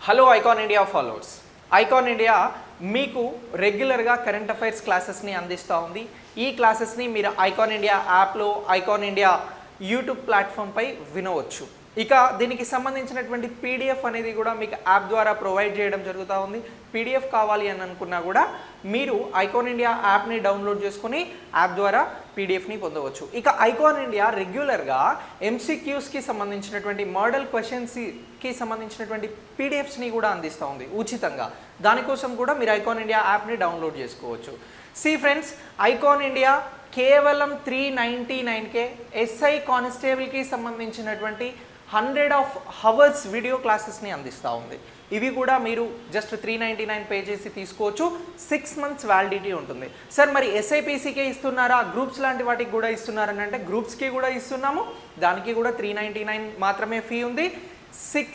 Hello icon India followers, icon India మీకు రెగ్యులర్గా current affairs క్లాసెస్ని అందిస్తూ ఉంది. ఈ క్లాసెస్ని మీరు ఐకాన్ ఇండియా యాప్లో, ఐకాన్ ఇండియా యూట్యూబ్ ప్లాట్ఫామ్పై వినవచ్చు. ఇక దీనికి సంబంధించినటువంటి పీడిఎఫ్ అనేది కూడా మీకు యాప్ ద్వారా ప్రొవైడ్ చేయడం జరుగుతూ ఉంది. పీడిఎఫ్ కావాలి అని అనుకున్నా కూడా మీరు ఐకాన్ ఇండియా యాప్ని డౌన్లోడ్ చేసుకుని యాప్ ద్వారా పీడిఎఫ్ని పొందవచ్చు. ఇక ఐకాన్ ఇండియా రెగ్యులర్గా ఎంసీక్యూస్కి సంబంధించినటువంటి మోడల్ క్వశ్చన్స్కి సంబంధించినటువంటి పీడిఎఫ్స్ని కూడా అందిస్తూ ఉంది ఉచితంగా. దానికోసం కూడా మీరు ఐకాన్ ఇండియా యాప్ని డౌన్లోడ్ చేసుకోవచ్చు. ఫ్రెండ్స్, ఐకాన్ ఇండియా కేవలం 399కే ఎస్ఐ కానిస్టేబుల్కి సంబంధించినటువంటి 100 hours వీడియో క్లాసెస్ని అందిస్తూ ఉంది. ఇవి కూడా మీరు జస్ట్ 399 పే చేసి తీసుకోవచ్చు. 6 months వ్యాలిడిటీ ఉంటుంది. సార్, మరి ఎస్ఐపిసికే ఇస్తున్నారా, గ్రూప్స్ లాంటి వాటికి కూడా ఇస్తున్నారని అంటే గ్రూప్స్కి కూడా ఇస్తున్నాము. దానికి కూడా 399 మాత్రమే ఫీ ఉంది. 6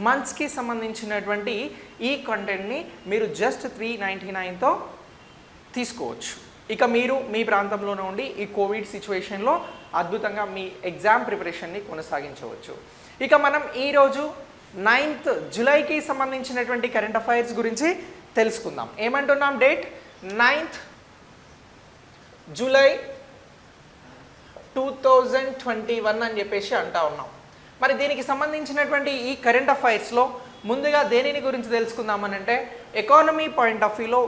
monthsకి సంబంధించినటువంటి ఈ కంటెంట్ని మీరు జస్ట్ 399తో తీసుకోవచ్చు. ఇక మీరు మీ ప్రాంతంలోనే ఉండి ఈ కోవిడ్ సిచ్యువేషన్లో అద్భుతంగా మీ ఎగ్జామ్ ప్రిపరేషన్ని కొనసాగించవచ్చు. ఇక మనం ఈరోజు 9th జూలైకి సంబంధించినటువంటి కరెంట్ అఫైర్స్ గురించి తెలుసుకుందాం. ఏమంటున్నాం? డేట్ 9th జూలై 2021 అని చెప్పేసి అంటా ఉన్నాం. మరి దీనికి సంబంధించినటువంటి ఈ కరెంట్ అఫైర్స్లో ముందుగా దేనిని గురించి తెలుసుకుందామని అంటే ఎకానమీ పాయింట్ ఆఫ్ వ్యూలో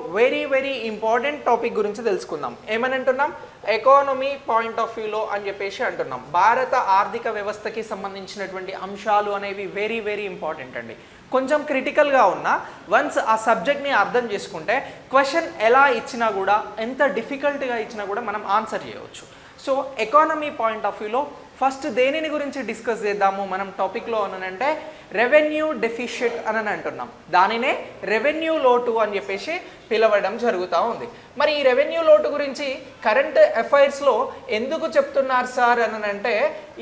వెరీ ఇంపార్టెంట్ టాపిక్ గురించి తెలుసుకుందాం. ఏమని అంటున్నాం? ఎకానమీ పాయింట్ ఆఫ్ వ్యూలో అని చెప్పేసి అంటున్నాం. భారత ఆర్థిక వ్యవస్థకి సంబంధించినటువంటి అంశాలు అనేవి వెరీ ఇంపార్టెంట్ అండి. కొంచెం క్రిటికల్గా ఉన్నా వన్స్ ఆ సబ్జెక్ట్ని అర్థం చేసుకుంటే క్వశ్చన్ ఎలా ఇచ్చినా కూడా, ఎంత డిఫికల్ట్గా ఇచ్చినా కూడా మనం ఆన్సర్ చేయవచ్చు. సో ఎకానమీ పాయింట్ ఆఫ్ వ్యూలో ఫస్ట్ దేనిని గురించి డిస్కస్ చేద్దాము మనం టాపిక్లో అనంటే రెవెన్యూ డెఫిషిట్ అని అంటున్నాం. దానినే రెవెన్యూ లోటు అని చెప్పేసి పిలవడం జరుగుతూ ఉంది. మరి ఈ రెవెన్యూ లోటు గురించి కరెంట్ అఫైర్స్లో ఎందుకు చెప్తున్నారు సార్ అని అంటే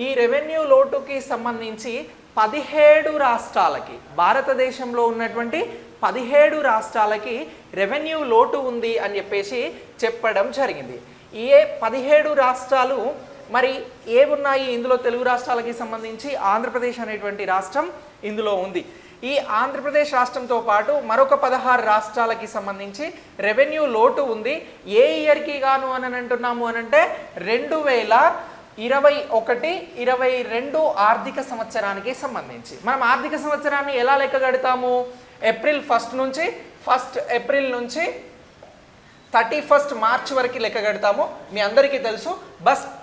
ఈ రెవెన్యూ లోటుకి సంబంధించి 17 రాష్ట్రాలకి, భారతదేశంలో ఉన్నటువంటి 17 రాష్ట్రాలకి రెవెన్యూ లోటు ఉంది అని చెప్పేసి చెప్పడం జరిగింది. ఏ 17 రాష్ట్రాలు మరి ఏమున్నాయి ఇందులో? తెలుగు రాష్ట్రాలకి సంబంధించి ఆంధ్రప్రదేశ్ అనేటువంటి రాష్ట్రం ఇందులో ఉంది. ఈ ఆంధ్రప్రదేశ్ రాష్ట్రంతో పాటు మరొక 16 రాష్ట్రాలకి సంబంధించి రెవెన్యూ లోటు ఉంది. ఏ ఇయర్కి గాను అని అంటున్నాము అనంటే 2021-22 ఆర్థిక సంవత్సరానికి సంబంధించి. మనం ఆర్థిక సంవత్సరాన్ని ఎలా లెక్క కడతాము? ఏప్రిల్ 1 నుంచి 1 ఏప్రిల్ నుంచి 31 మార్చ్ వరకు లెక్క కడతాము. మీ అందరికీ తెలుసు.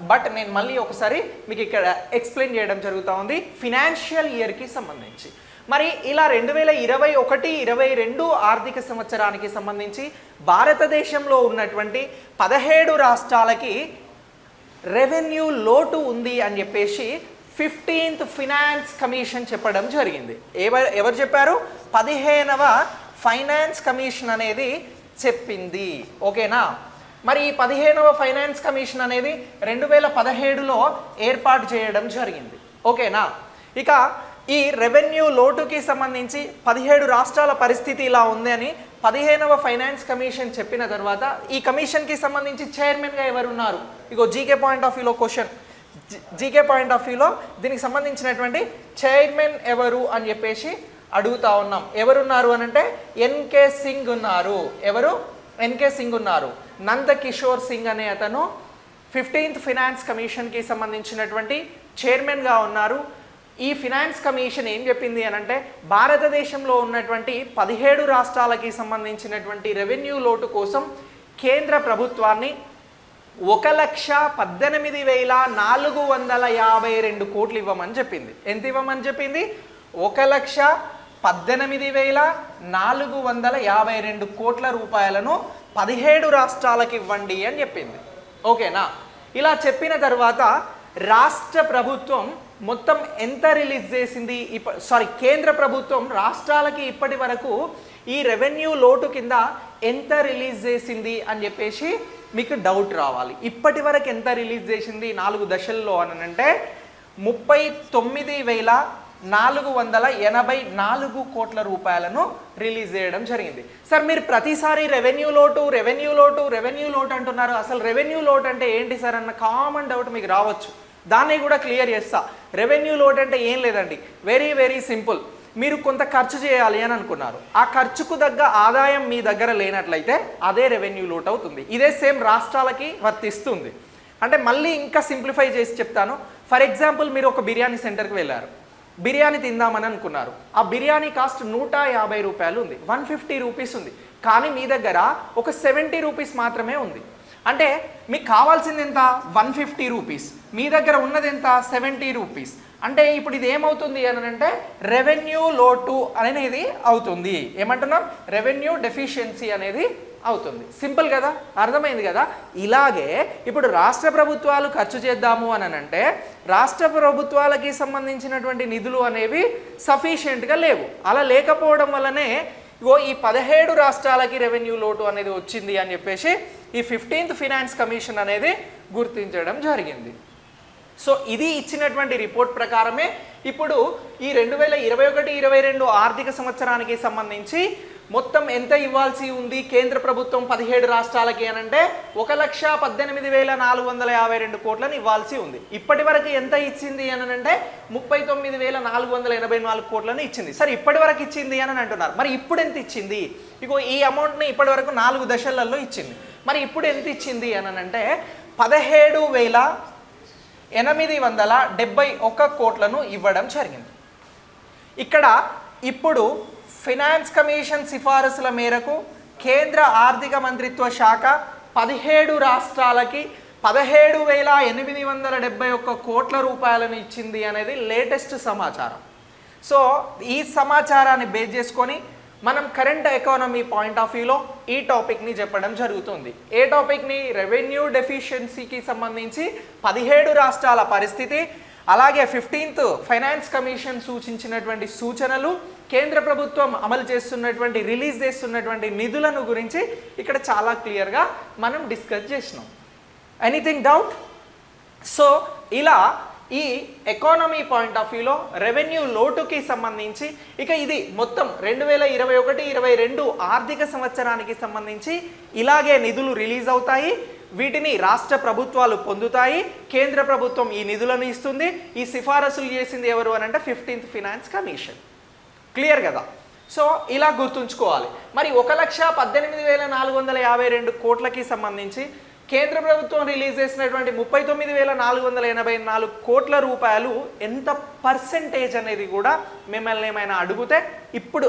బట్ నేను మళ్ళీ ఒకసారి మీకు ఇక్కడ ఎక్స్ప్లెయిన్ చేయడం జరుగుతూ ఉంది ఫినాన్షియల్ ఇయర్కి సంబంధించి. మరి ఇలా 2021-22 ఆర్థిక సంవత్సరానికి సంబంధించి భారతదేశంలో ఉన్నటువంటి 17 రాష్ట్రాలకి రెవెన్యూ లోటు ఉంది అని చెప్పేసి 15th ఫైనాన్స్ కమిషన్ చెప్పడం జరిగింది. ఎవరు చెప్పారు? 15వ ఫైనాన్స్ కమిషన్ అనేది చెప్పింది. ఓకేనా? మరి ఈ 15వ ఫైనాన్స్ కమిషన్ అనేది 2017లో ఏర్పాటు చేయడం జరిగింది. ఓకేనా? ఇక ఈ రెవెన్యూ లోటుకి సంబంధించి 17 రాష్ట్రాల పరిస్థితి ఇలా ఉంది అని 15వ ఫైనాన్స్ కమిషన్ చెప్పిన తర్వాత ఈ కమిషన్కి సంబంధించి చైర్మన్గా ఎవరున్నారు? ఇగో జీకే పాయింట్ ఆఫ్ వ్యూలో క్వశ్చన్. జీకే పాయింట్ ఆఫ్ వ్యూలో దీనికి సంబంధించినటువంటి చైర్మన్ ఎవరు అని చెప్పేసి అడుగుతా ఉన్నాం. ఎవరున్నారు అని అంటే ఎన్కే సింగ్ ఉన్నారు. ఎవరు? ఎన్కే సింగ్ ఉన్నారు. నందకిషోర్ సింగ్ అనే అతను 15th ఫైనాన్స్ కమిషన్కి సంబంధించినటువంటి చైర్మన్గా ఉన్నారు. ఈ ఫైనాన్స్ కమిషన్ ఏం చెప్పింది అని అంటే భారతదేశంలో ఉన్నటువంటి 17 రాష్ట్రాలకి సంబంధించినటువంటి రెవెన్యూ లోటు కోసం కేంద్ర ప్రభుత్వాన్ని 1,18,452 కోట్లు ఇవ్వమని చెప్పింది. ఎంత ఇవ్వమని చెప్పింది? 1,18,452 కోట్ల రూపాయలను 17 రాష్ట్రాలకు ఇవ్వండి అని చెప్పింది. ఓకేనా? ఇలా చెప్పిన తర్వాత రాష్ట్ర ప్రభుత్వం మొత్తం ఎంత రిలీజ్ చేసింది? కేంద్ర ప్రభుత్వం రాష్ట్రాలకి ఇప్పటి వరకు ఈ రెవెన్యూ లోటు కింద ఎంత రిలీజ్ చేసింది అని చెప్పేసి మీకు డౌట్ రావాలి. ఇప్పటి వరకు ఎంత రిలీజ్ చేసింది 4 దశల్లో అని అంటే 39,484 కోట్ల రూపాయలను రిలీజ్ చేయడం జరిగింది. సార్, మీరు ప్రతిసారి రెవెన్యూ లోటు అంటున్నారు. అసలు రెవెన్యూ లోటు అంటే ఏంటి సార్ అన్న కామన్ డౌట్ మీకు రావచ్చు. దాన్ని కూడా క్లియర్ చేస్తా. రెవెన్యూ లోటు అంటే ఏం లేదండి, వెరీ సింపుల్. మీరు కొంత ఖర్చు చేయాలి అని అనుకున్నారు, ఆ ఖర్చుకు తగ్గ ఆదాయం మీ దగ్గర లేనట్లయితే అదే రెవెన్యూ లోటు అవుతుంది. ఇదే సేమ్ రాష్ట్రాలకి వర్తిస్తుంది. అంటే మళ్ళీ ఇంకా సింప్లిఫై చేసి చెప్తాను. ఫర్ ఎగ్జాంపుల్ మీరు ఒక బిర్యానీ సెంటర్కి వెళ్ళారు, బిర్యానీ తిందామని అనుకున్నారు, ఆ బిర్యానీ కాస్ట్ 150 రూపాయలు ఉంది, 150 రూపీస్ ఉంది, కానీ మీ దగ్గర ఒక 70 రూపీస్ మాత్రమే ఉంది. అంటే మీకు కావాల్సింది ఎంత? 150 రూపీస్, మీ దగ్గర ఉన్నది ఎంత? 70 రూపీస్. అంటే ఇప్పుడు ఇది ఏమవుతుంది అని అంటే రెవెన్యూ లోటు అనేది అవుతుంది. ఏమంటున్నాం? రెవెన్యూ డెఫిషియన్సీ అనేది అవుతుంది. సింపుల్ కదా, అర్థమైంది కదా. ఇలాగే ఇప్పుడు రాష్ట్ర ప్రభుత్వాలు ఖర్చు చేద్దాము అని అంటే రాష్ట్ర ప్రభుత్వాలకి సంబంధించినటువంటి నిధులు అనేవి సఫిషియెంట్గా లేవు. అలా లేకపోవడం వల్లనే ఈ 17 రాష్ట్రాలకి రెవెన్యూ లోటు అనేది వచ్చింది అని చెప్పేసి ఈ 15th ఫైనాన్స్ కమిషన్ అనేది గుర్తించడం జరిగింది. సో ఇది ఇచ్చినటువంటి రిపోర్ట్ ప్రకారమే ఇప్పుడు ఈ 2021-22 ఆర్థిక సంవత్సరానికి సంబంధించి మొత్తం ఎంత ఇవ్వాల్సి ఉంది కేంద్ర ప్రభుత్వం 17 రాష్ట్రాలకి అని అంటే 1,18,452 కోట్లను ఇవ్వాల్సి ఉంది. ఇప్పటి వరకు ఎంత ఇచ్చింది అని అంటే 39,484 కోట్లను ఇచ్చింది. సరే, ఇప్పటి వరకు ఇచ్చింది అని అంటున్నారు, మరి ఇప్పుడు ఎంత ఇచ్చింది? ఇగో ఈ అమౌంట్ని ఇప్పటి వరకు 4 దశలలో ఇచ్చింది. మరి ఇప్పుడు ఎంత ఇచ్చింది అని అంటే 17,871 కోట్లను ఇవ్వడం జరిగింది. ఇక్కడ ఇప్పుడు ఫైనాన్స్ కమిషన్ సిఫారసుల మేరకు కేంద్ర ఆర్థిక మంత్రిత్వ శాఖ 17 రాష్ట్రాలకి 17,871 కోట్ల రూపాయలను ఇచ్చింది అనేది లేటెస్ట్ సమాచారం. సో ఈ సమాచారాన్ని బేస్ చేసుకొని మనం కరెంట్ ఎకానమీ పాయింట్ ఆఫ్ వ్యూలో ఈ టాపిక్ని చెప్పడం జరుగుతుంది. ఏ టాపిక్ని? రెవెన్యూ డెఫిషియన్సీకి సంబంధించి 17 రాష్ట్రాల పరిస్థితి, అలాగే 15th ఫైనాన్స్ కమిషన్ సూచించినటువంటి సూచనలు, కేంద్ర ప్రభుత్వం అమలు చేస్తున్నటువంటి రిలీజ్ చేస్తున్నటువంటి నిధులను గురించి ఇక్కడ చాలా క్లియర్గా మనం డిస్కస్ చేసినాం. Anything doubt? సో ఇలా ఈ ఎకానమీ పాయింట్ ఆఫ్ వ్యూలో రెవెన్యూ లోటుకి సంబంధించి ఇక ఇది మొత్తం 2021-22 ఆర్థిక సంవత్సరానికి సంబంధించి ఇలాగే నిధులు రిలీజ్ అవుతాయి, వీటిని రాష్ట్ర ప్రభుత్వాలు పొందుతాయి, కేంద్ర ప్రభుత్వం ఈ నిధులను ఇస్తుంది. ఈ సిఫారసులు చేసింది ఎవరు అని అంటే 15th ఫైనాన్స్ కమిషన్. క్లియర్ కదా? సో ఇలా గుర్తుంచుకోవాలి. మరి 1,18,452 కోట్లకి సంబంధించి కేంద్ర ప్రభుత్వం రిలీజ్ చేసినటువంటి 39,484 కోట్ల రూపాయలు ఎంత పర్సెంటేజ్ అనేది కూడా మిమ్మల్ని ఏమైనా అడిగితే ఇప్పుడు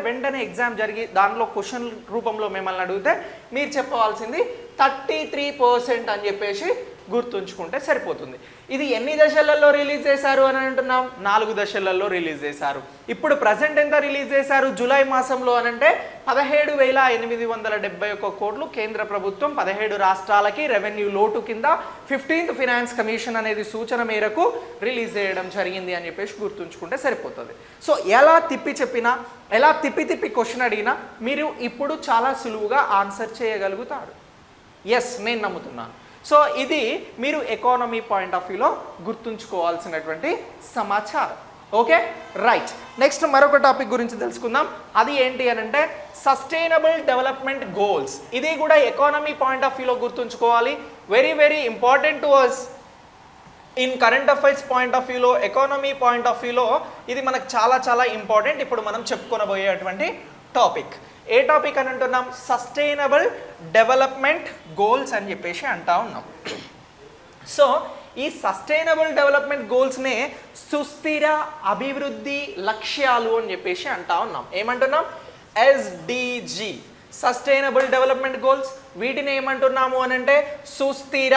వెంటనే ఎగ్జామ్ జరిగి దానిలో క్వశ్చన్ రూపంలో మిమ్మల్ని అడిగితే మీరు చెప్పవలసింది 33% అని చెప్పేసి గుర్తుంచుకుంటే సరిపోతుంది. ఇది ఎన్ని దశలలో రిలీజ్ చేశారు అని అంటున్నాం? 4 దశలలో రిలీజ్ చేశారు. ఇప్పుడు ప్రజెంట్ ఎంత రిలీజ్ చేశారు జూలై మాసంలో అని అంటే 17,871 కోట్లు కేంద్ర ప్రభుత్వం 17 రాష్ట్రాలకి రెవెన్యూ లోటు కింద 15th ఫైనాన్స్ కమిషన్ అనేది సూచన మేరకు రిలీజ్ చేయడం జరిగింది అని చెప్పేసి గుర్తుంచుకుంటే సరిపోతుంది. సో ఎలా తిప్పి చెప్పినా, ఎలా తిప్పి క్వశ్చన్ అడిగినా మీరు ఇప్పుడు చాలా సులువుగా ఆన్సర్ చేయగలుగుతారు. ఎస్, నేను నమ్ముతున్నాను. సో ఇది మీరు ఎకానమీ పాయింట్ ఆఫ్ వ్యూలో గుర్తుంచుకోవాల్సినటువంటి సమాచారం. Okay, right. నెక్స్ట్ మరొక టాపిక్ గురించి తెలుసుకుందాం. అది ఏంటి అని అంటే సస్టైనబుల్ డెవలప్మెంట్ గోల్స్. ఇది కూడా ఎకానమీ పాయింట్ ఆఫ్ వ్యూలో గుర్తుంచుకోవాలి. Very very important to us in current affairs point of వ్యూలో, ఎకానమీ పాయింట్ ఆఫ్ వ్యూలో ఇది మనకు చాలా చాలా ఇంపార్టెంట్. ఇప్పుడు మనం చెప్పుకొనబోయేటువంటి టాపిక్ ఏ టాపిక్ అని అంటున్నాం? సస్టైనబుల్ డెవలప్మెంట్ గోల్స్ అని చెప్పేసి అంటా ఉన్నాం. సో ఈ సస్టైనబుల్ డెవలప్మెంట్ గోల్స్నే సుస్థిర అభివృద్ధి లక్ష్యాలు అని చెప్పేసి అంటా ఉన్నాం. ఏమంటున్నాం? SDG, sustainable development goals. వీటిని ఏమంటున్నాము అని అంటే సుస్థిర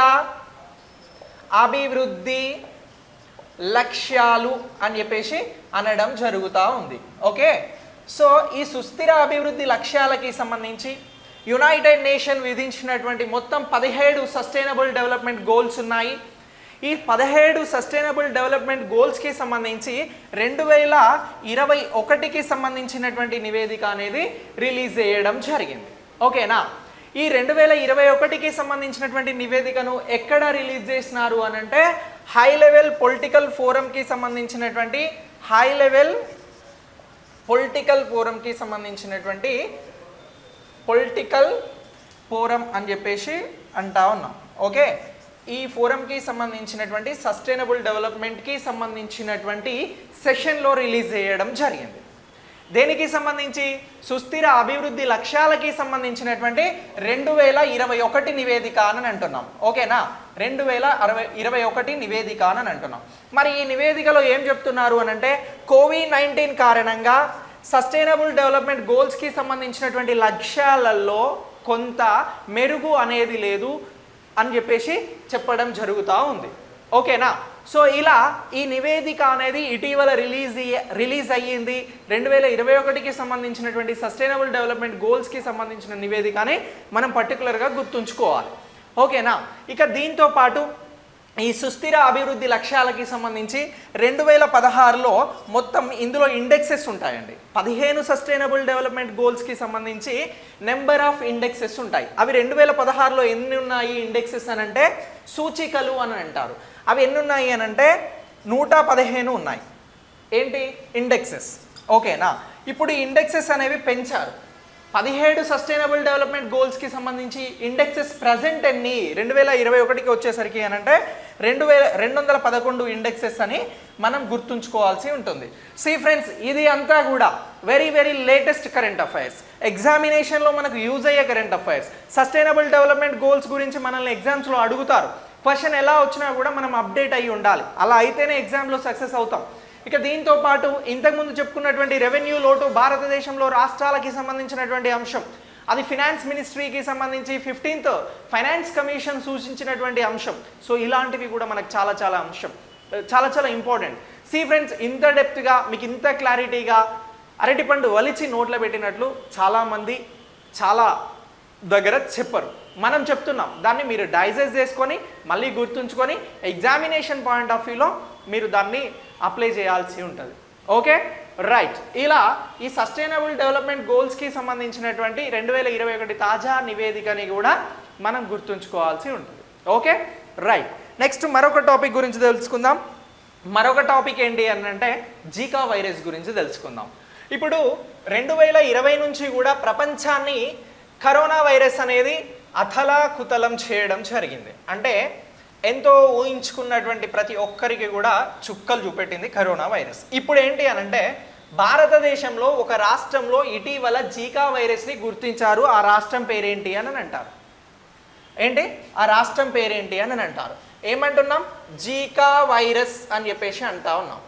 అభివృద్ధి లక్ష్యాలు అని చెప్పేసి అనడం జరుగుతూ ఉంది. ఓకే, సో ఈ సుస్థిర అభివృద్ధి లక్ష్యాలకి సంబంధించి యునైటెడ్ నేషన్ విధించినటువంటి మొత్తం 17 సస్టైనబుల్ డెవలప్మెంట్ గోల్స్ ఉన్నాయి. ఈ 17 సస్టైనబుల్ డెవలప్మెంట్ గోల్స్కి సంబంధించి 2021కి సంబంధించినటువంటి నివేదిక అనేది రిలీజ్ చేయడం జరిగింది. ఓకేనా? ఈ 2021కి సంబంధించినటువంటి నివేదికను ఎక్కడ రిలీజ్ చేసినారు అని అంటే హై లెవెల్ పొలిటికల్ ఫోరంకి సంబంధించినటువంటి పొలిటికల్ ఫోరం అని చెప్పేసి అంటా ఉన్నాం. ఓకే, ఈ ఫోరంకి సంబంధించినటువంటి సస్టైనబుల్ డెవలప్మెంట్కి సంబంధించినటువంటి సెషన్లో రిలీజ్ చేయడం జరిగింది. దేనికి సంబంధించి? సుస్థిర అభివృద్ధి లక్ష్యాలకి సంబంధించినటువంటి 2021 నివేదిక అని అంటున్నాం. ఓకేనా, 2021 నివేదిక అని అంటున్నాం. మరి ఈ నివేదికలో ఏం చెప్తున్నారు అని అంటే, కోవిడ్-19 కారణంగా సస్టైనబుల్ డెవలప్మెంట్ గోల్స్కి సంబంధించినటువంటి లక్ష్యాలలో కొంత మెరుగు అనేది లేదు అని చెప్పేసి చెప్పడం జరుగుతూ ఉంది. ఓకేనా, సో ఇలా ఈ నివేదిక అనేది ఇటీవల రిలీజ్ అయ్యింది. 2021కి సంబంధించినటువంటి సస్టైనబుల్ డెవలప్మెంట్ గోల్స్కి సంబంధించిన నివేదికని మనం పర్టికులర్గా గుర్తుంచుకోవాలి. ఓకేనా, ఇక దీంతో పాటు ఈ సుస్థిర అభివృద్ధి లక్ష్యాలకి సంబంధించి 2016లో మొత్తం ఇందులో ఇండెక్సెస్ ఉంటాయండి. 15 సస్టైనబుల్ డెవలప్మెంట్ గోల్స్కి సంబంధించి నెంబర్ ఆఫ్ ఇండెక్సెస్ ఉంటాయి. అవి 2016లో ఎన్ని ఉన్నాయి ఇండెక్సెస్ అని అంటే, సూచికలు అని అంటారు. అవి ఎన్ని ఉన్నాయి అని అంటే 115 ఉన్నాయి. ఏంటి? ఇండెక్సెస్. ఓకేనా, ఇప్పుడు ఈ ఇండెక్సెస్ అనేవి పెంచారు. 17 సస్టైనబుల్ డెవలప్మెంట్ గోల్స్కి సంబంధించి ఇండెక్సెస్ ప్రజెంట్ ఎన్ని 2021కి వచ్చేసరికి అని అంటే 211 ఇండెక్సెస్ అని మనం గుర్తుంచుకోవాల్సి ఉంటుంది. సి ఫ్రెండ్స్, ఇది అంతా కూడా very very latest current affairs, ఎగ్జామినేషన్లో మనకు యూజ్ అయ్యే current affairs. Sustainable development goals గురించి మనల్ని ఎగ్జామ్స్లో అడుగుతారు. క్వశ్చన్ ఎలా వచ్చినా కూడా మనం అప్డేట్ అయ్యి ఉండాలి. అలా అయితేనే ఎగ్జామ్లో సక్సెస్ అవుతాం. ఇక దీంతో పాటు ఇంతకుముందు చెప్పుకున్నటువంటి రెవెన్యూ లోటు భారతదేశంలో రాష్ట్రాలకి సంబంధించినటువంటి అంశం, అది ఫినాన్స్ మినిస్ట్రీకి సంబంధించి 15th ఫైనాన్స్ కమిషన్ సూచించినటువంటి అంశం. సో ఇలాంటివి కూడా మనకు చాలా ఇంపార్టెంట్. సి ఫ్రెండ్స్, ఇంత డెప్త్గా మీకు ఇంత క్లారిటీగా అరటిపండు వలిచి నోట్లో పెట్టినట్లు చాలామంది చాలా దగ్గర చెప్పరు. మనం చెప్తున్నాం, దాన్ని మీరు డైజెస్ట్ చేసుకొని మళ్ళీ గుర్తుంచుకొని ఎగ్జామినేషన్ పాయింట్ ఆఫ్ వ్యూలో మీరు దాన్ని అప్లై చేయాల్సి ఉంటుంది. Okay, right. ఇలా ఈ సస్టైనబుల్ డెవలప్మెంట్ గోల్స్కి సంబంధించినటువంటి 2021 తాజా నివేదికని కూడా మనం గుర్తుంచుకోవాల్సి ఉంటుంది. Okay, right. నెక్స్ట్ మరొక టాపిక్ గురించి తెలుసుకుందాం. మరొక టాపిక్ ఏంటి అని అంటే జీకా వైరస్ గురించి తెలుసుకుందాం. ఇప్పుడు 2020 నుంచి కూడా ప్రపంచాన్ని కరోనా వైరస్ అనేది అథలాకుతలం చేయడం జరిగింది. అంటే ఎంతో ఊహించుకున్నటువంటి ప్రతి ఒక్కరికి కూడా చుక్కలు చూపెట్టింది కరోనా వైరస్. ఇప్పుడు ఏంటి అని అంటే, భారతదేశంలో ఒక రాష్ట్రంలో ఇటీవల జీకా వైరస్ని గుర్తించారు. ఆ రాష్ట్రం పేరేంటి అని అంటారు. ఏంటి ఆ రాష్ట్రం పేరేంటి అని అంటారు? ఏమంటున్నాం? జీకా వైరస్ అని చెప్పేసి అంటా ఉన్నాం.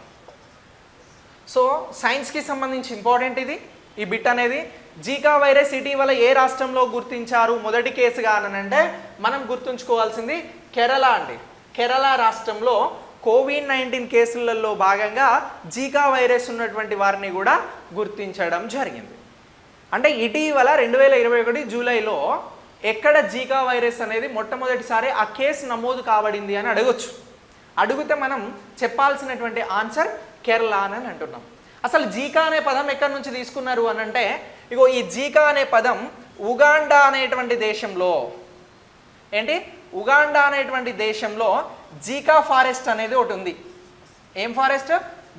సో సైన్స్కి సంబంధించి ఇంపార్టెంట్ ఇది, ఈ బిట్ అనేది. జీకా వైరస్ ఇటీవల ఏ రాష్ట్రంలో గుర్తించారు మొదటి కేసుగా అని అంటే, మనం గుర్తుంచుకోవాల్సింది కేరళ అండి. కేరళ రాష్ట్రంలో కోవిడ్-19 కేసులలో భాగంగా జీకా వైరస్ ఉన్నటువంటి వారిని కూడా గుర్తించడం జరిగింది. అంటే ఇటీవల 2021 జూలైలో ఎక్కడ జీకా వైరస్ అనేది మొట్టమొదటిసారి ఆ కేసు నమోదు కాబడింది అని అడగొచ్చు. అడిగితే మనం చెప్పాల్సినటువంటి ఆన్సర్ కేరళ అని అంటున్నాం. అసలు జీకా అనే పదం ఎక్కడి నుంచి తీసుకున్నారు అని అంటే, ఇగో ఈ జీకా అనే పదం ఉగాండా అనేటువంటి దేశంలో, ఉగాండా అనేటువంటి దేశంలో జీకా ఫారెస్ట్ అనేది ఒకటి ఉంది. ఏం ఫారెస్ట్?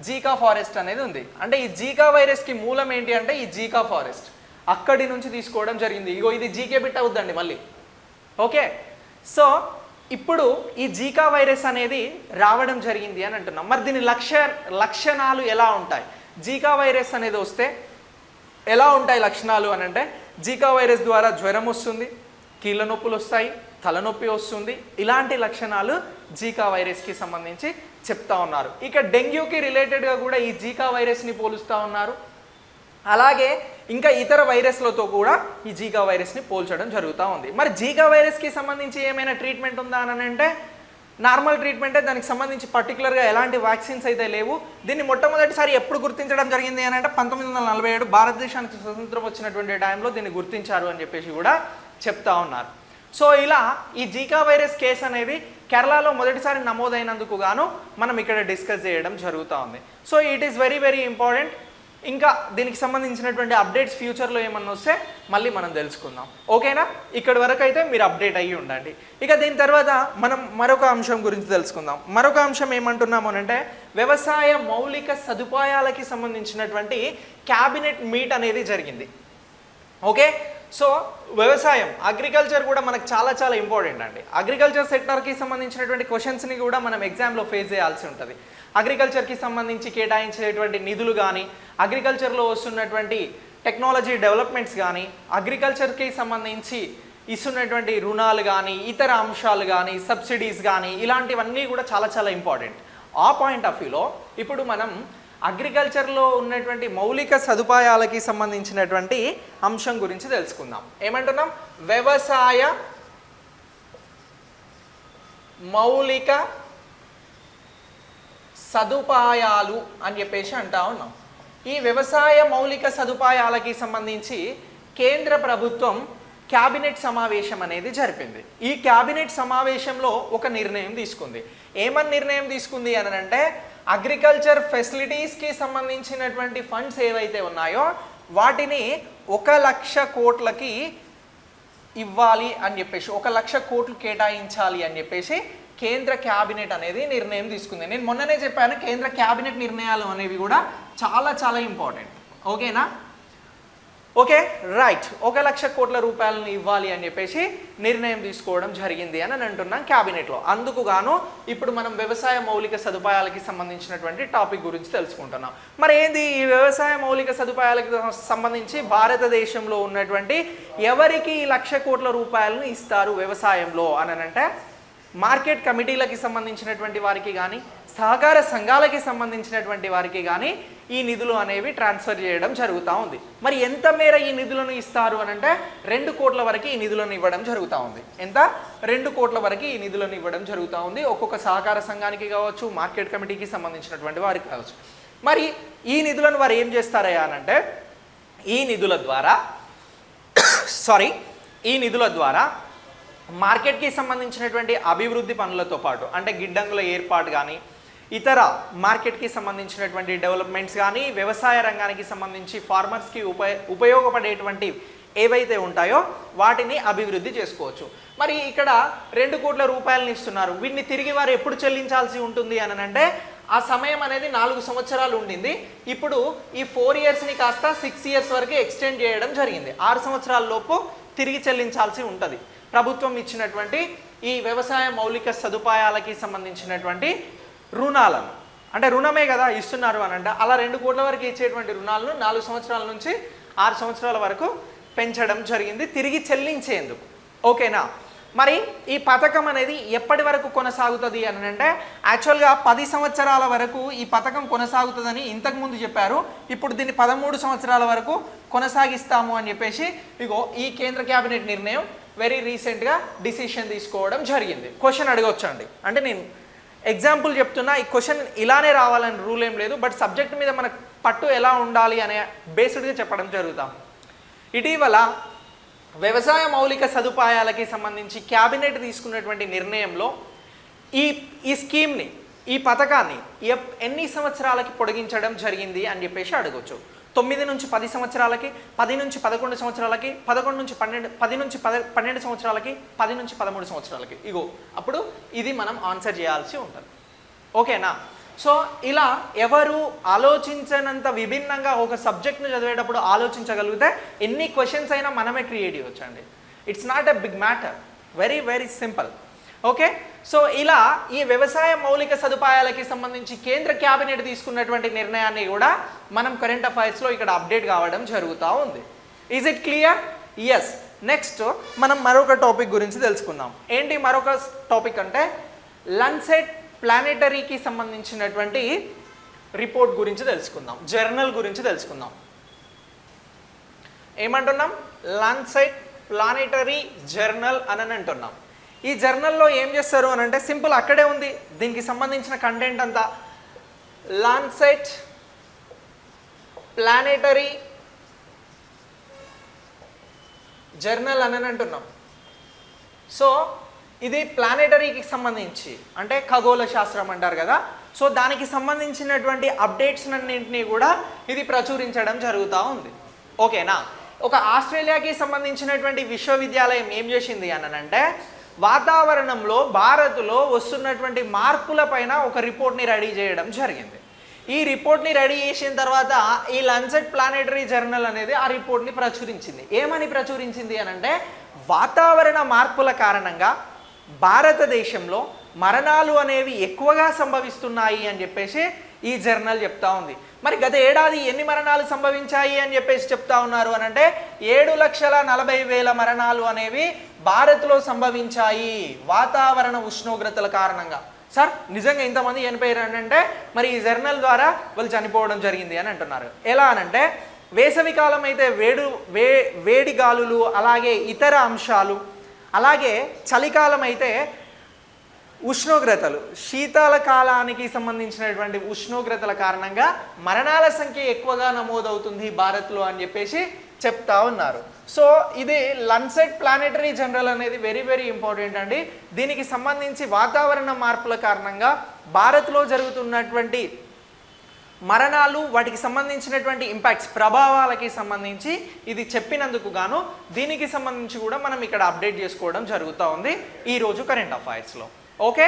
జీకా ఫారెస్ట్ అనేది ఉంది. అంటే ఈ జీకా వైరస్కి మూలం ఏంటి అంటే ఈ జీకా ఫారెస్ట్, అక్కడి నుంచి తీసుకోవడం జరిగింది. ఇగో ఇది జీకే బిట్ అవుద్దండి మళ్ళీ. ఓకే, సో ఇప్పుడు ఈ జీకా వైరస్ అనేది రావడం జరిగింది అని అంటున్నాం. మరి దీని లక్షణాలు ఎలా ఉంటాయి? జీకా వైరస్ అనేది వస్తే ఎలా ఉంటాయి లక్షణాలు అని అంటే, జీకా వైరస్ ద్వారా జ్వరం వస్తుంది, కీళ్ళ నొప్పులు వస్తాయి, తలనొప్పి వస్తుంది. ఇలాంటి లక్షణాలు జీకా వైరస్కి సంబంధించి చెప్తా ఉన్నారు. ఇక డెంగ్యూకి రిలేటెడ్గా కూడా ఈ జీకా వైరస్ని పోలుస్తూ ఉన్నారు. అలాగే ఇంకా ఇతర వైరస్లతో కూడా ఈ జీకా వైరస్ని పోల్చడం జరుగుతూ ఉంది. మరి జీకా వైరస్కి సంబంధించి ఏమైనా ట్రీట్మెంట్ ఉందా అని అంటే, నార్మల్ ట్రీట్మెంటే, దానికి సంబంధించి పర్టికులర్గా ఎలాంటి వ్యాక్సిన్స్ అయితే లేవు. దీన్ని మొట్టమొదటిసారి ఎప్పుడు గుర్తించడం జరిగింది అని అంటే 1947 భారతదేశానికి స్వతంత్రం వచ్చినటువంటి టైంలో దీన్ని గుర్తించారు అని చెప్పేసి కూడా చెప్తా ఉన్నారు. సో ఇలా ఈ జీకా వైరస్ కేసు అనేది కేరళలో మొదటిసారి నమోదైనందుకు గాను మనం ఇక్కడ డిస్కస్ చేయడం జరుగుతూ ఉంది. So it is very very important. ఇంకా దీనికి సంబంధించినటువంటి అప్డేట్స్ ఫ్యూచర్లో ఏమన్నా వస్తే మళ్ళీ మనం తెలుసుకుందాం. ఓకేనా? ఇక్కడి వరకు అయితే మీరు అప్డేట్ అయ్యి ఉండండి. ఇక దీని తర్వాత మనం మరొక అంశం గురించి తెలుసుకుందాం. మరొక అంశం ఏమంటున్నాము అంటే, వ్యవసాయ మౌలిక సదుపాయాలకి సంబంధించినటువంటి క్యాబినెట్ మీట్ అనేది జరిగింది. ఓకే, సో వ్యవసాయం అగ్రికల్చర్ కూడా మనకు చాలా చాలా ఇంపార్టెంట్ అండి. అగ్రికల్చర్ సెక్టర్కి సంబంధించినటువంటి క్వశ్చన్స్ని కూడా మనం ఎగ్జామ్లో ఫేస్ చేయాల్సి ఉంటుంది. అగ్రికల్చర్కి సంబంధించి కేటాయించేటువంటి నిధులు కానీ, అగ్రికల్చర్లో వస్తున్నటువంటి టెక్నాలజీ డెవలప్మెంట్స్ కానీ, అగ్రికల్చర్కి సంబంధించి ఇస్తున్నటువంటి రుణాలు కానీ, ఇతర అంశాలు కానీ, సబ్సిడీస్ కానీ, ఇలాంటివన్నీ కూడా చాలా చాలా ఇంపార్టెంట్. ఆ పాయింట్ ఆఫ్ వ్యూలో ఇప్పుడు మనం అగ్రికల్చర్లో ఉన్నటువంటి మౌలిక సదుపాయాలకి సంబంధించినటువంటి అంశం గురించి తెలుసుకుందాం. ఏమంటున్నాం? వ్యవసాయ మౌలిక సదుపాయాలు అని చెప్పేసి అంటా ఉన్నాం. ఈ వ్యవసాయ మౌలిక సదుపాయాలకి సంబంధించి కేంద్ర ప్రభుత్వం క్యాబినెట్ సమావేశం అనేది జరిపింది. ఈ క్యాబినెట్ సమావేశంలో ఒక నిర్ణయం తీసుకుంది. ఏమని నిర్ణయం తీసుకుంది అని అంటే, అగ్రికల్చర్ ఫెసిలిటీస్కి సంబంధించినటువంటి ఫండ్స్ ఏవైతే ఉన్నాయో వాటిని 1,00,000 కోట్లకి ఇవ్వాలి అని చెప్పేసి, 1,00,000 కోట్లు కేటాయించాలి అని చెప్పేసి కేంద్ర క్యాబినెట్ అనేది నిర్ణయం తీసుకుంది. నేను మొన్ననే చెప్పాను, కేంద్ర క్యాబినెట్ నిర్ణయాలు అనేవి కూడా చాలా చాలా ఇంపార్టెంట్. ఓకేనా? Okay, right. 1,00,000 కోట్ల రూపాయలను ఇవ్వాలి అని చెప్పేసి నిర్ణయం తీసుకోవడం జరిగింది అని అంటున్నాం క్యాబినెట్లో. అందుకు గాను ఇప్పుడు మనం వ్యవసాయ మౌలిక సదుపాయాలకి సంబంధించినటువంటి టాపిక్ గురించి తెలుసుకుంటున్నాం. మరి ఏంది ఈ వ్యవసాయ మౌలిక సదుపాయాలకి సంబంధించి భారతదేశంలో ఉన్నటువంటి ఎవరికి 1,00,000 కోట్ల రూపాయలను ఇస్తారు వ్యవసాయంలో అని అంటే, మార్కెట్ కమిటీలకి సంబంధించినటువంటి వారికి కానీ, సహకార సంఘాలకి సంబంధించినటువంటి వారికి కానీ ఈ నిధులు అనేవి ట్రాన్స్ఫర్ చేయడం జరుగుతూ ఉంది. మరి ఎంత మేర ఈ నిధులను ఇస్తారు అని అంటే 2 కోట్ల వరకు ఈ నిధులను ఇవ్వడం జరుగుతూ ఉంది. ఎంత? 2 కోట్ల వరకు ఈ నిధులను ఇవ్వడం జరుగుతూ ఉంది. ఒక్కొక్క సహకార సంఘానికి కావచ్చు, మార్కెట్ కమిటీకి సంబంధించినటువంటి వారికి కావచ్చు. మరి ఈ నిధులను వారు ఏం చేస్తారయ్యా అని అంటే, ఈ నిధుల ద్వారా మార్కెట్కి సంబంధించినటువంటి అభివృద్ధి పనులతో పాటు, అంటే గిడ్డంగుల ఏర్పాటు కానీ, ఇతర మార్కెట్కి సంబంధించినటువంటి డెవలప్మెంట్స్ కానీ, వ్యవసాయ రంగానికి సంబంధించి ఫార్మర్స్కి ఉపయోగపడేటువంటి ఏవైతే ఉంటాయో వాటిని అభివృద్ధి చేసుకోవచ్చు. మరి ఇక్కడ 2 కోట్ల రూపాయలను ఇస్తున్నారు. వీటిని తిరిగి వారు ఎప్పుడు చెల్లించాల్సి ఉంటుంది అని అంటే, ఆ సమయం అనేది 4 సంవత్సరాలు ఉండింది. ఇప్పుడు ఈ 4 ఇయర్స్ని కాస్త 6 ఇయర్స్ వరకు ఎక్స్టెండ్ చేయడం జరిగింది. 6 సంవత్సరాల లోపు తిరిగి చెల్లించాల్సి ఉంటుంది. ప్రభుత్వం ఇచ్చినటువంటి ఈ వ్యవసాయ మౌలిక సదుపాయాలకి సంబంధించినటువంటి రుణాలను, అంటే రుణమే కదా ఇస్తున్నారు అని అంటే, అలా 2 కోట్ల వరకు ఇచ్చేటువంటి రుణాలను 4 సంవత్సరాల నుంచి 6 సంవత్సరాల వరకు పెంచడం జరిగింది తిరిగి చెల్లించేందుకు. ఓకేనా? మరి ఈ పథకం అనేది ఎప్పటి వరకు కొనసాగుతుంది అని అంటే, యాక్చువల్గా 10 సంవత్సరాల వరకు ఈ పథకం కొనసాగుతుందని ఇంతకుముందు చెప్పారు. ఇప్పుడు దీన్ని 13 సంవత్సరాల వరకు కొనసాగిస్తాము అని చెప్పేసి ఇగో ఈ కేంద్ర క్యాబినెట్ నిర్ణయం వెరీ రీసెంట్గా డిసిషన్ తీసుకోవడం జరిగింది. క్వశ్చన్ అడగవచ్చండి, అంటే నేను ఎగ్జాంపుల్ చెప్తున్నా, ఈ క్వశ్చన్ ఇలానే రావాలని రూల్ ఏం లేదు, బట్ సబ్జెక్ట్ మీద మనకు పట్టు ఎలా ఉండాలి అనే బేస్డ్గా చెప్పడం జరుగుతాం. ఇటీవల వ్యవసాయ మౌలిక సదుపాయాలకి సంబంధించి క్యాబినెట్ తీసుకున్నటువంటి నిర్ణయంలో ఈ స్కీమ్ని, ఈ పథకాన్ని ఎన్ని సంవత్సరాలకి పొడిగించడం జరిగింది అని చెప్పేసి అడగవచ్చు. 9 నుంచి 10 సంవత్సరాలకి, 10 నుంచి 11 సంవత్సరాలకి, 11 నుంచి 12, 10 నుంచి 12 సంవత్సరాలకి, 10 నుంచి 13 సంవత్సరాలకి. ఇగో అప్పుడు ఇది మనం ఆన్సర్ చేయాల్సి ఉంటుంది. ఓకేనా? సో ఇలా ఎవరు ఆలోచించనంత విభిన్నంగా ఒక సబ్జెక్ట్ను చదివేటప్పుడు ఆలోచించగలిగితే ఎన్ని క్వశ్చన్స్ అయినా మనమే క్రియేట్ చేయవచ్చు అండి. It's not a big matter, very very simple. Okay, so ఇలా ఈ వ్యవసాయ మౌలిక సదుపాయాలకి సంబంధించి కేంద్ర క్యాబినెట్ తీసుకున్నటువంటి నిర్ణయాన్ని కూడా మనం కరెంట్ అఫైర్స్లో ఇక్కడ అప్డేట్ కావడం జరుగుతూ ఉంది. Is it clear? Yes. Next మనం మరొక టాపిక్ గురించి తెలుసుకుందాం. ఏంటి మరొక టాపిక్ అంటే, లండ్సెట్ ప్లానెటరీకి సంబంధించినటువంటి రిపోర్ట్ గురించి తెలుసుకుందాం, జర్నల్ గురించి తెలుసుకుందాం. ఏమంటున్నాం? లండ్సెట్ ప్లానెటరీ జర్నల్ అని అంటున్నాం. ఈ జర్నల్లో ఏం చేస్తారు అని అంటే, సింపుల్ అక్కడే ఉంది, దీనికి సంబంధించిన కంటెంట్ అంతా లండ్సెట్ ప్లానెటరీ జర్నల్ అని అంటున్నాం. సో ఇది ప్లానెటరీకి సంబంధించి, అంటే ఖగోళ శాస్త్రం అంటారు కదా, సో దానికి సంబంధించినటువంటి అప్డేట్స్ అన్నింటినీ కూడా ఇది ప్రచురించడం జరుగుతూ ఉంది. ఓకేనా? ఒక ఆస్ట్రేలియాకి సంబంధించినటువంటి విశ్వవిద్యాలయం ఏం చేసింది అని అంటే, వాతావరణంలో భారత్లో వస్తున్నటువంటి మార్పుల పైన ఒక రిపోర్ట్ని రెడీ చేయడం జరిగింది. ఈ రిపోర్ట్ని రెడీ చేసిన తర్వాత ఈ లాన్సెట్ ప్లానెటరీ జర్నల్ అనేది ఆ రిపోర్ట్ని ప్రచురించింది. ఏమని ప్రచురించింది అని అంటే, వాతావరణ మార్పుల కారణంగా భారతదేశంలో మరణాలు అనేవి ఎక్కువగా సంభవిస్తున్నాయి అని చెప్పేసి ఈ జర్నల్ చెప్తా ఉంది. మరి గత ఏడాది ఎన్ని మరణాలు సంభవించాయి అని చెప్పేసి చెప్తా ఉన్నారు అని అంటే 7,40,000 మరణాలు అనేవి భారత్లో సంభవించాయి వాతావరణ ఉష్ణోగ్రతల కారణంగా. సార్ నిజంగా ఇంతమంది చనిపోయారు అని అంటే మరి ఈ జర్నల్ ద్వారా వాళ్ళు చనిపోవడం జరిగింది అని అంటున్నారు. ఎలా అనంటే వేసవి కాలం అయితే వేడి గాలులు, అలాగే ఇతర అంశాలు, అలాగే చలికాలం అయితే ఉష్ణోగ్రతలు, శీతల కాలానికి సంబంధించినటువంటి ఉష్ణోగ్రతల కారణంగా మరణాల సంఖ్య ఎక్కువగా నమోదవుతుంది భారత్లో అని చెప్పేసి చెప్తా ఉన్నారు. సో ఇది లాన్సెట్ ప్లానెటరీ జర్నల్ అనేది వెరీ వెరీ ఇంపార్టెంట్ అండి. దీనికి సంబంధించి వాతావరణ మార్పుల కారణంగా భారత్లో జరుగుతున్నటువంటి మరణాలు, వాటికి సంబంధించినటువంటి ఇంపాక్ట్స్, ప్రభావాలకి సంబంధించి ఇది చెప్పినందుకు గాను దీనికి సంబంధించి కూడా మనం ఇక్కడ అప్డేట్ చేసుకోవడం జరుగుతూ ఉంది ఈరోజు కరెంట్ అఫైర్స్లో. ఓకే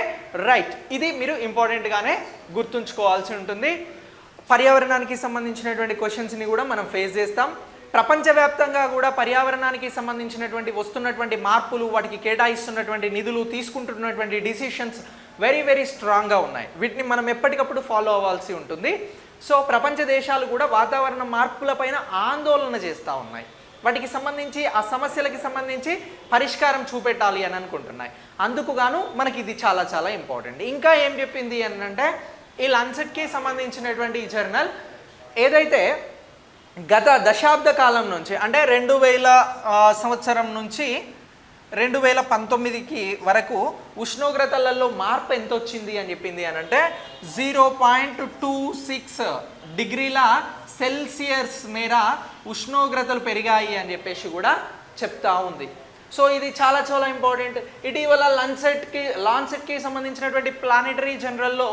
రైట్, ఇది మీరు ఇంపార్టెంట్గానే గుర్తుంచుకోవాల్సి ఉంటుంది. పర్యావరణానికి సంబంధించినటువంటి క్వశ్చన్స్ని కూడా మనం ఫేస్ చేస్తాం. ప్రపంచవ్యాప్తంగా కూడా పర్యావరణానికి సంబంధించినటువంటి వస్తున్నటువంటి మార్పులు, వాటికి కేటాయిస్తున్నటువంటి నిధులు, తీసుకుంటున్నటువంటి డిసిషన్స్ వెరీ వెరీ స్ట్రాంగ్గా ఉన్నాయి. వీటిని మనం ఎప్పటికప్పుడు ఫాలో అవ్వాల్సి ఉంటుంది. సో ప్రపంచ దేశాలు కూడా వాతావరణ మార్పులపైన ఆందోళన చేస్తూ ఉన్నాయి. వాటికి సంబంధించి ఆ సమస్యలకి సంబంధించి పరిష్కారం చూపెట్టాలి అని అనుకుంటున్నాయి. అందుకు గాను మనకి ఇది చాలా చాలా ఇంపార్టెంట్. ఇంకా ఏం చెప్పింది అని అంటే, ఈ లాన్సెట్కి సంబంధించినటువంటి ఈ జర్నల్ ఏదైతే గత దశాబ్ద కాలం నుంచి అంటే 2000 సంవత్సరం నుంచి 2019కి వరకు ఉష్ణోగ్రతలలో మార్పు ఎంత వచ్చింది అని చెప్పింది అని అంటే 0.26 డిగ్రీల సెల్సియస్ మేర ఉష్ణోగ్రతలు పెరిగాయి అని చెప్పేసి కూడా చెప్తా ఉంది. సో ఇది చాలా చాలా ఇంపార్టెంట్. ఇటీవల లాన్సెట్కి సంబంధించినటువంటి ప్లానెటరీ జర్నల్లో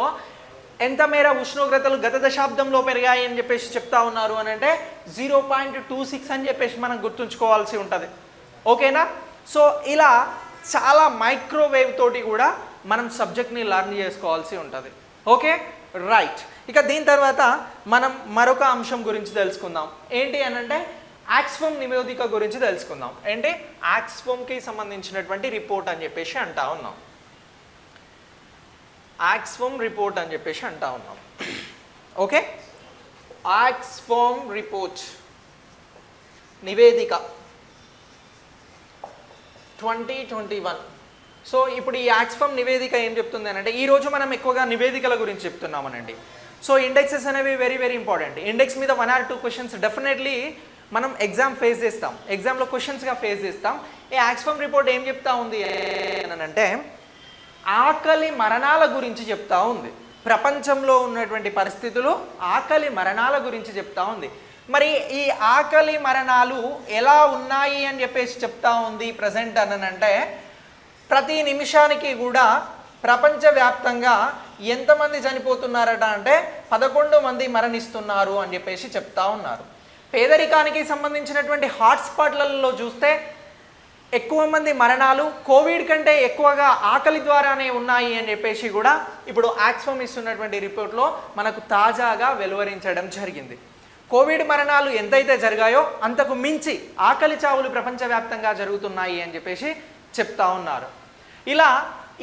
ఎంత మేర ఉష్ణోగ్రతలు గత దశాబ్దంలో పెరిగాయి అని చెప్పేసి చెప్తా ఉన్నారు అని అంటే 0.26 అని చెప్పేసి మనం గుర్తుంచుకోవాల్సి ఉంటుంది. ఓకేనా? సో ఇలా చాలా మైక్రోవేవ్ తోటి కూడా మనం సబ్జెక్ట్ని లర్న్ చేసుకోవాల్సి ఉంటుంది. ఓకే రైట్, ఇక దీని తర్వాత మనం మరొక అంశం గురించి తెలుసుకుందాం. ఏంటి అని అంటే ఆక్స్ఫామ్ నివేదిక గురించి తెలుసుకుందాం. ఏంటి ఆక్స్ఫామ్కి సంబంధించినటువంటి రిపోర్ట్ అని చెప్పేసి అంటా ఉన్నాం. ఆక్స్ఫామ్ రిపోర్ట్ అని చెప్పేసి అంటా ఉన్నాం. ఓకే, ఆక్స్ఫామ్ రిపోర్ట్ నివేదిక 2021. సో ఇప్పుడు ఈ ఆక్స్ఫామ్ నివేదిక ఏం చెప్తుంది అని అంటే, ఈరోజు మనం ఎక్కువగా నివేదికల గురించి చెప్తున్నామనండి. సో ఇండెక్సెస్ అనేవి వెరీ వెరీ ఇంపార్టెంట్. ఇండెక్స్ మీద 1 or 2 క్వశ్చన్స్ డెఫినెట్లీ మనం ఎగ్జామ్ ఫేస్ చేస్తాం, ఎగ్జామ్లో క్వశ్చన్స్గా ఫేస్ చేస్తాం. ఈ ఆక్స్ఫామ్ రిపోర్ట్ ఏం చెప్తా ఉంది అని అంటే ఆకలి మరణాల గురించి చెప్తా ఉంది. ప్రపంచంలో ఉన్నటువంటి పరిస్థితులు ఆకలి మరణాల గురించి చెప్తా ఉంది. మరి ఈ ఆకలి మరణాలు ఎలా ఉన్నాయి అని చెప్పేసి చెప్తా ఉంది ప్రజెంట్ అని అంటే, ప్రతి నిమిషానికి కూడా ప్రపంచవ్యాప్తంగా ఎంతమంది చనిపోతున్నారట అంటే 11 మంది మరణిస్తున్నారు అని చెప్పేసి చెప్తా ఉన్నారు. పేదరికానికి సంబంధించినటువంటి హాట్స్పాట్లలో చూస్తే ఎక్కువ మంది మరణాలు కోవిడ్ కంటే ఎక్కువగా ఆకలి ద్వారానే ఉన్నాయి అని చెప్పేసి కూడా ఇప్పుడు ఆక్స్ఫామ్ ఇస్తున్నటువంటి రిపోర్ట్లో మనకు తాజాగా వెలువరించడం జరిగింది. కోవిడ్ మరణాలు ఎంతైతే జరిగాయో అంతకు మించి ఆకలి చావులు ప్రపంచవ్యాప్తంగా జరుగుతున్నాయి అని చెప్పేసి చెప్తా ఉన్నారు. ఇలా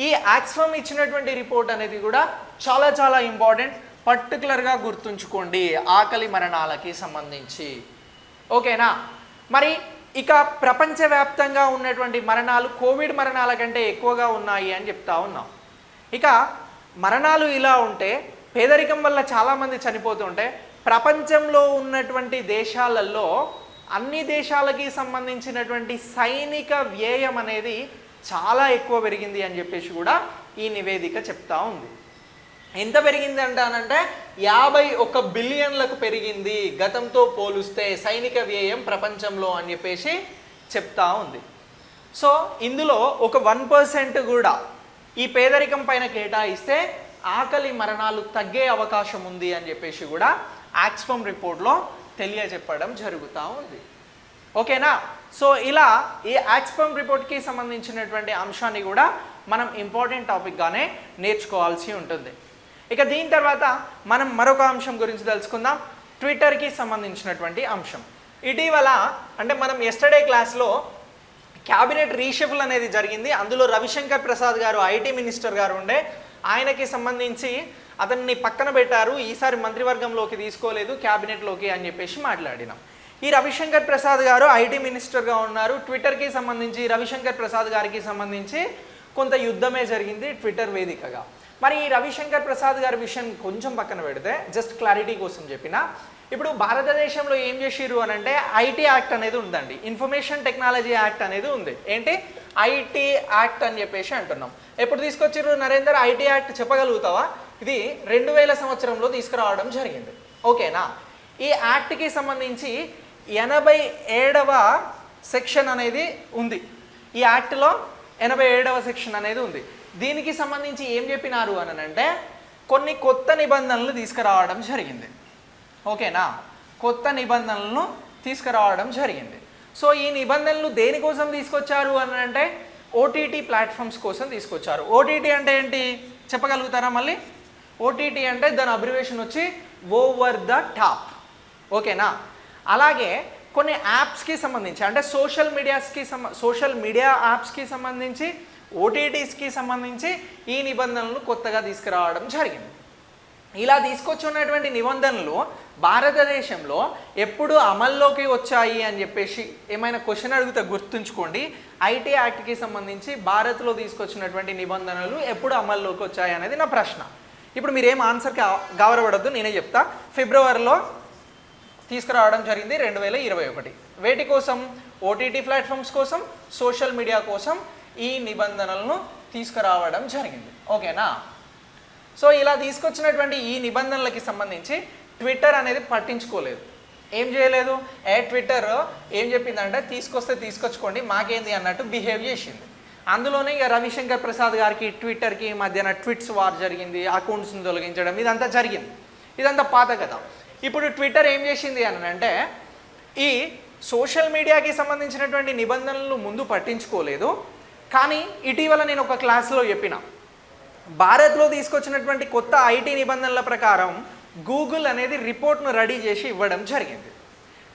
ఈ ఆక్స్ఫామ్ ఇచ్చినటువంటి రిపోర్ట్ అనేది కూడా చాలా చాలా ఇంపార్టెంట్. పర్టికులర్గా గుర్తుంచుకోండి ఆకలి మరణాలకి సంబంధించి. ఓకేనా? మరి ఇక ప్రపంచవ్యాప్తంగా ఉన్నటువంటి మరణాలు కోవిడ్ మరణాల కంటే ఎక్కువగా ఉన్నాయి అని చెప్తా ఉన్నాం. ఇక మరణాలు ఇలా ఉంటే, పేదరికం వల్ల చాలామంది చనిపోతుంటే, ప్రపంచంలో ఉన్నటువంటి దేశాలలో అన్ని దేశాలకి సంబంధించినటువంటి సైనిక వ్యయం అనేది చాలా ఎక్కువ పెరిగింది అని చెప్పేసి కూడా ఈ నివేదిక చెప్తా ఉంది. ఎంత పెరిగింది అంటానంటే 51 బిలియన్లకు పెరిగింది గతంతో పోలిస్తే సైనిక వ్యయం ప్రపంచంలో అని చెప్పేసి చెప్తా ఉంది. సో ఇందులో ఒక 1% కూడా ఈ పేదరికం పైన కేటాయిస్తే ఆకలి మరణాలు తగ్గే అవకాశం ఉంది అని చెప్పేసి కూడా ఆక్స్ఫామ్ రిపోర్ట్లో తెలియజెప్పడం జరుగుతూ ఉంది. ఓకేనా? సో ఇలా ఈ ఆక్స్ఫామ్ రిపోర్ట్కి సంబంధించినటువంటి అంశాన్ని కూడా మనం ఇంపార్టెంట్ టాపిక్గానే నేర్చుకోవాల్సి ఉంటుంది. ఇక దీని తర్వాత మనం మరొక అంశం గురించి తెలుసుకుందాం, ట్విట్టర్కి సంబంధించినటువంటి అంశం. ఇటీవల అంటే మనం ఎస్టర్డే క్లాస్లో క్యాబినెట్ రీషఫుల్ అనేది జరిగింది. అందులో రవిశంకర్ ప్రసాద్ గారు ఐటీ మినిస్టర్ గారు ఉండే, ఆయనకి సంబంధించి అతన్ని పక్కన పెట్టారు, ఈసారి మంత్రివర్గంలోకి తీసుకోలేదు క్యాబినెట్లోకి అని చెప్పేసి మాట్లాడినాం. ఈ రవిశంకర్ ప్రసాద్ గారు ఐటీ మినిస్టర్గా ఉన్నారు. ట్విట్టర్కి సంబంధించి రవిశంకర్ ప్రసాద్ గారికి సంబంధించి కొంత యుద్ధమే జరిగింది ట్విట్టర్ వేదికగా. మరి ఈ రవిశంకర్ ప్రసాద్ గారి విషయం కొంచెం పక్కన పెడితే జస్ట్ క్లారిటీ కోసం చెప్పిన, ఇప్పుడు భారతదేశంలో ఏం చేసిర్రు అని అంటే ఐటీ యాక్ట్ అనేది ఉందండి, ఇన్ఫర్మేషన్ టెక్నాలజీ యాక్ట్ అనేది ఉంది. ఏంటి ఐటీ యాక్ట్ అని చెప్పేసి అంటున్నాం. ఎప్పుడు తీసుకొచ్చిర్రు నరేందర్ ఐటీ యాక్ట్ చెప్పగలుగుతావా? ఇది 2000 సంవత్సరంలో తీసుకురావడం జరిగింది. ఓకేనా? ఈ యాక్ట్కి సంబంధించి 87వ సెక్షన్ అనేది ఉంది. ఈ యాక్ట్లో 87వ సెక్షన్ అనేది ఉంది. దీనికి సంబంధించి ఏం చెప్పినారు అని అంటే కొన్ని కొత్త నిబంధనలు తీసుకురావడం జరిగింది. ఓకేనా? కొత్త నిబంధనలను తీసుకురావడం జరిగింది. సో ఈ నిబంధనలు దేనికోసం తీసుకొచ్చారు అని అంటే ఓటీటీ ప్లాట్ఫామ్స్ కోసం తీసుకొచ్చారు. ఓటీటీ అంటే ఏంటి చెప్పగలుగుతారా మళ్ళీ? ఓటీటీ అంటే దాని అబ్రివేషన్ వచ్చి ఓవర్ ద టాప్. ఓకేనా? అలాగే కొన్ని యాప్స్కి సంబంధించి అంటే సోషల్ మీడియా యాప్స్కి సంబంధించి ఓటీటీస్కి సంబంధించి ఈ నిబంధనలను కొత్తగా తీసుకురావడం జరిగింది. ఇలా తీసుకొచ్చున్నటువంటి నిబంధనలు భారతదేశంలో ఎప్పుడు అమల్లోకి వచ్చాయి అని చెప్పేసి ఏమైనా క్వశ్చన్ అడిగితే గుర్తుంచుకోండి. ఐటీ యాక్ట్కి సంబంధించి భారత్లో తీసుకొచ్చినటువంటి నిబంధనలు ఎప్పుడు అమల్లోకి వచ్చాయి అనేది నా ప్రశ్న. ఇప్పుడు మీరేం ఆన్సర్కి గౌరవపడద్దు, నేనే చెప్తా. ఫిబ్రవరిలో తీసుకురావడం జరిగింది 2021. వేటి కోసం? ఓటీటీ ప్లాట్ఫామ్స్ కోసం, సోషల్ మీడియా కోసం ఈ నిబంధనలను తీసుకురావడం జరిగింది. ఓకేనా? సో ఇలా తీసుకొచ్చినటువంటి ఈ నిబంధనలకి సంబంధించి ట్విట్టర్ అనేది పట్టించుకోలేదు. ఏం చేయలేదు? ట్విట్టర్ ఏం చెప్పిందంటే తీసుకొస్తే తీసుకొచ్చుకోండి మాకేంది అన్నట్టు బిహేవ్ చేసింది. అందులోనే ఇక రవిశంకర్ ప్రసాద్ గారికి ట్విట్టర్కి మధ్యన ట్వీట్స్ వార్ జరిగింది, అకౌంట్స్ని తొలగించడం, ఇదంతా జరిగింది. ఇదంతా పాత కథ. ఇప్పుడు ట్విట్టర్ ఏం చేసింది అని అంటే ఈ సోషల్ మీడియాకి సంబంధించినటువంటి నిబంధనలు ముందు పట్టించుకోలేదు. కానీ ఇటీవల నేను ఒక క్లాస్లో చెప్పిన భారత్లో తీసుకొచ్చినటువంటి కొత్త ఐటీ నిబంధనల ప్రకారం గూగుల్ అనేది రిపోర్ట్ను రెడీ చేసి ఇవ్వడం జరిగింది.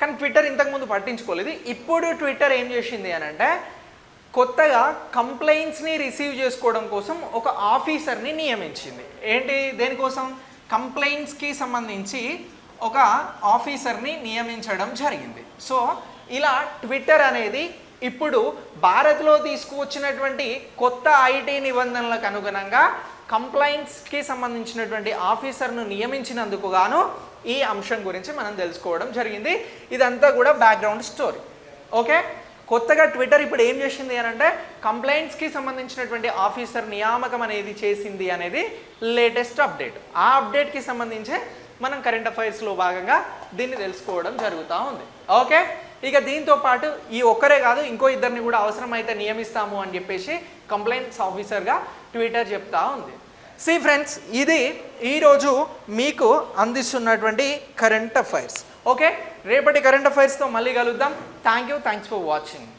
కానీ ట్విట్టర్ ఇంతకుముందు పట్టించుకోలేదు. ఇప్పుడు ట్విట్టర్ ఏం చేసింది అని అంటే కొత్తగా కంప్లైంట్స్ని రిసీవ్ చేసుకోవడం కోసం ఒక ఆఫీసర్ని నియమించింది. ఏంటి దేనికోసం? కంప్లైంట్స్కి సంబంధించి ఒక ఆఫీసర్ని నియమించడం జరిగింది. సో ఇలా ట్విట్టర్ అనేది ఇప్పుడు భారత్లో తీసుకువచ్చినటువంటి కొత్త ఐటీ నిబంధనలకు అనుగుణంగా కంప్లైంట్స్కి సంబంధించినటువంటి ఆఫీసర్ను నియమించినందుకు గాను ఈ అంశం గురించి మనం తెలుసుకోవడం జరిగింది. ఇదంతా కూడా బ్యాక్గ్రౌండ్ స్టోరీ. ఓకే? కొత్తగా ట్విట్టర్ ఇప్పుడు ఏం చేసింది అని అంటే కంప్లైంట్స్కి సంబంధించినటువంటి ఆఫీసర్ నియామకం అనేది చేసింది అనేది లేటెస్ట్ అప్డేట్. ఆ అప్డేట్కి సంబంధించే మనం కరెంట్ అఫైర్స్లో భాగంగా దీన్ని తెలుసుకోవడం జరుగుతూ ఉంది. ఓకే? ఇక దీంతో పాటు ఈ ఒక్కరే కాదు, ఇంకో ఇద్దరిని కూడా అవసరమైతే నియమిస్తాము అని చెప్పేసి కంప్లైంట్స్ ఆఫీసర్గా ట్విట్టర్ చెప్తా ఉంది. సి ఫ్రెండ్స్, ఇది ఈరోజు మీకు అందిస్తున్నటువంటి కరెంట్ అఫైర్స్. ఓకే, రేపటి కరెంట్ అఫైర్స్తో మళ్ళీ కలుద్దాం. Thanks for watching.